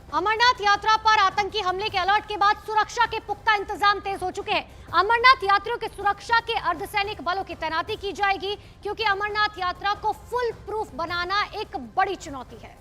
अमरनाथ यात्रा पर आतंकी हमले के अलर्ट के बाद सुरक्षा के पुख्ता इंतजाम तेज हो चुके हैं। अमरनाथ यात्रियों की सुरक्षा के अर्धसैनिक बलों की तैनाती की जाएगी, क्योंकि अमरनाथ यात्रा को फुल प्रूफ बनाना एक बड़ी चुनौती है।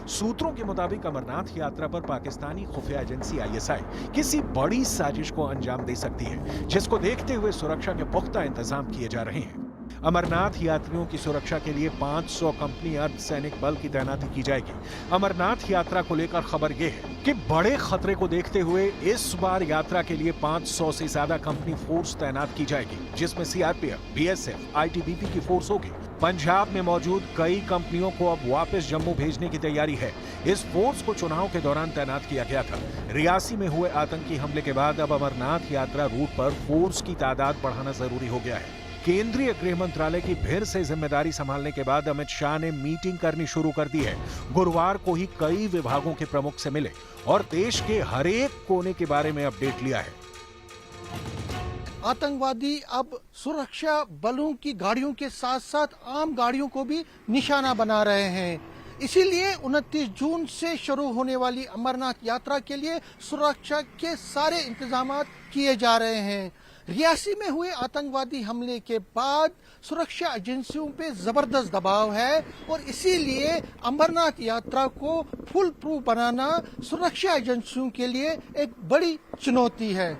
सूत्रों के मुताबिक अमरनाथ यात्रा पर पाकिस्तानी खुफिया एजेंसी आईएसआई किसी बड़ी साजिश को अंजाम दे सकती है, जिसको देखते हुए सुरक्षा के पुख्ता इंतजाम किए जा रहे हैं। अमरनाथ यात्रियों की सुरक्षा के लिए 500 कंपनी अर्धसैनिक बल की तैनाती की जाएगी। अमरनाथ यात्रा को लेकर खबर यह है कि बड़े खतरे को देखते हुए इस बार यात्रा के लिए 500 से ज्यादा कंपनी फोर्स तैनात की जाएगी, जिसमें सीआरपीएफ, बीएसएफ, आईटीबीपी की फोर्स होगी। पंजाब में मौजूद कई कंपनियों को अब वापस जम्मू भेजने की तैयारी है। इस फोर्स को चुनाव के दौरान तैनात किया गया था। रियासी में हुए आतंकी हमले के बाद अब अमरनाथ यात्रा रूट पर फोर्स की तादाद बढ़ाना जरूरी हो गया है। केंद्रीय गृह मंत्रालय की फिर से जिम्मेदारी संभालने के बाद अमित शाह ने मीटिंग करनी शुरू कर दी है। गुरुवार को ही कई विभागों के प्रमुख से मिले और देश के हर एक कोने के बारे में अपडेट लिया है। आतंकवादी अब सुरक्षा बलों की गाड़ियों के साथ साथ आम गाड़ियों को भी निशाना बना रहे हैं। इसीलिए 29 जून से शुरू होने वाली अमरनाथ यात्रा के लिए सुरक्षा के सारे इंतजाम किए जा रहे हैं। रियासी में हुए आतंकवादी हमले के बाद सुरक्षा एजेंसियों पे जबरदस्त दबाव है और इसीलिए अमरनाथ यात्रा को फुल प्रूफ बनाना सुरक्षा एजेंसियों के लिए एक बड़ी चुनौती है।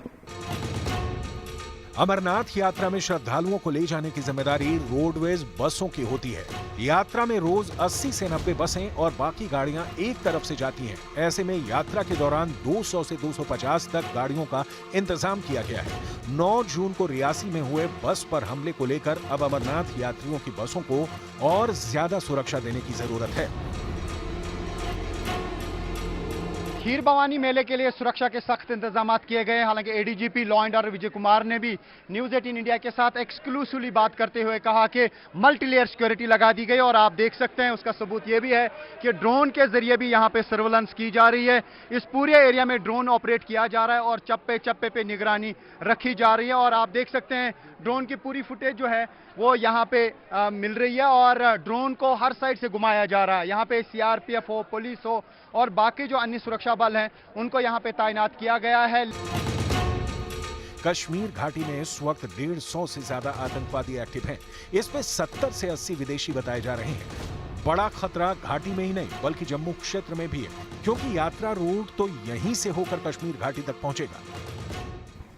अमरनाथ यात्रा में श्रद्धालुओं को ले जाने की जिम्मेदारी रोडवेज बसों की होती है। यात्रा में रोज 80 से 90 बसें और बाकी गाड़ियां एक तरफ से जाती हैं। ऐसे में यात्रा के दौरान 200 से 250 तक गाड़ियों का इंतजाम किया गया है। 9 जून को रियासी में हुए बस पर हमले को लेकर अब अमरनाथ यात्रियों की बसों को और ज्यादा सुरक्षा देने की जरूरत है। खीर भवानी मेले के लिए सुरक्षा के सख्त इंतजाम किए गए। हालांकि ADGP law and order Vijay Kumar ने भी न्यूज 18 इंडिया के साथ एक्सक्लूसिवली बात करते हुए कहा कि मल्टी लेयर सिक्योरिटी लगा दी गई और आप देख सकते हैं उसका सबूत ये भी है कि ड्रोन के जरिए भी यहां पे सर्वेलेंस की जा रही है। इस पूरे एरिया में ड्रोन ऑपरेट किया जा रहा है और चप्पे चप्पे पे निगरानी रखी जा रही है और आप देख सकते हैं ड्रोन की पूरी फुटेज जो है वो यहाँ पे मिल रही है और ड्रोन को हर साइड से घुमाया जा रहा है। यहाँ पे सीआरपीएफ हो, पुलिस हो और बाकी जो अन्य सुरक्षा बल हैं उनको यहाँ पे तैनात किया गया है। कश्मीर घाटी में इस वक्त 150 से ज्यादा आतंकवादी एक्टिव हैं। इसमें 70 से 80 विदेशी बताए जा रहे हैं। बड़ा खतरा घाटी में ही नहीं बल्कि जम्मू क्षेत्र में भी है, क्योंकि यात्रा रूट तो यहीं से होकर कश्मीर घाटी तक पहुंचेगा।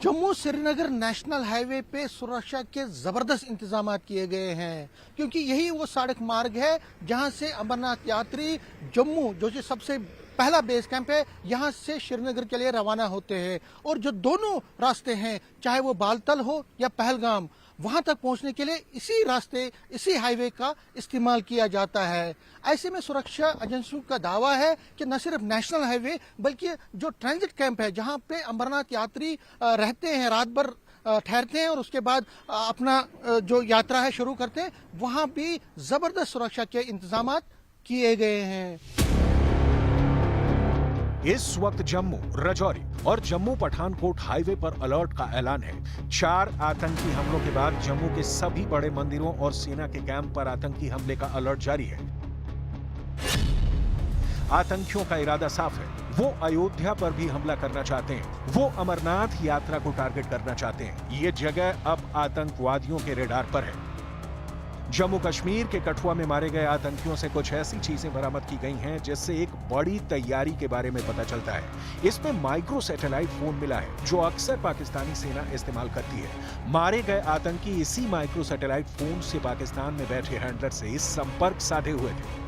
जम्मू श्रीनगर नेशनल हाईवे पे सुरक्षा के जबरदस्त इंतजाम किए गए हैं, क्योंकि यही वो सड़क मार्ग है जहां से अमरनाथ यात्री जम्मू, जो कि सबसे पहला बेस कैंप है, यहां से श्रीनगर के लिए रवाना होते हैं। और जो दोनों रास्ते हैं, चाहे वो बालतल हो या पहलगाम, वहां तक पहुंचने के लिए इसी रास्ते, इसी हाईवे का इस्तेमाल किया जाता है। ऐसे में सुरक्षा एजेंसियों का दावा है कि न सिर्फ नेशनल हाईवे बल्कि जो ट्रांजिट कैंप है जहां पे अमरनाथ यात्री रहते हैं, रात भर ठहरते हैं और उसके बाद अपना जो यात्रा है शुरू करते हैं, वहां भी जबरदस्त सुरक्षा के इंतजाम किए गए हैं। इस वक्त जम्मू, राजौरी और जम्मू पठानकोट हाईवे पर अलर्ट का ऐलान है। 4 आतंकी हमलों के बाद जम्मू के सभी बड़े मंदिरों और सेना के कैंप पर आतंकी हमले का अलर्ट जारी है। आतंकियों का इरादा साफ है, वो अयोध्या पर भी हमला करना चाहते हैं। वो अमरनाथ यात्रा को टारगेट करना चाहते हैं। ये जगह अब आतंकवादियों के रेडार पर है। जम्मू कश्मीर के कठुआ में मारे गए आतंकियों से कुछ ऐसी चीजें बरामद की गई हैं जिससे एक बड़ी तैयारी के बारे में पता चलता है। इसमें माइक्रो सैटेलाइट फोन मिला है, जो अक्सर पाकिस्तानी सेना इस्तेमाल करती है। मारे गए आतंकी इसी माइक्रो सैटेलाइट फोन से पाकिस्तान में बैठे हैंडलर से संपर्क साधे हुए थे।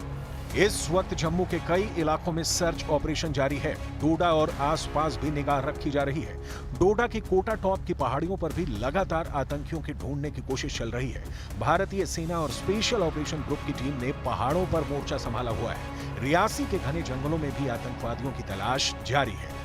इस वक्त जम्मू के कई इलाकों में सर्च ऑपरेशन जारी है। डोडा और आसपास भी निगाह रखी जा रही है। डोडा की कोटा टॉप की पहाड़ियों पर भी लगातार आतंकियों के ढूंढने की कोशिश चल रही है। भारतीय सेना और स्पेशल ऑपरेशन ग्रुप की टीम ने पहाड़ों पर मोर्चा संभाला हुआ है। रियासी के घने जंगलों में भी आतंकवादियों की तलाश जारी है।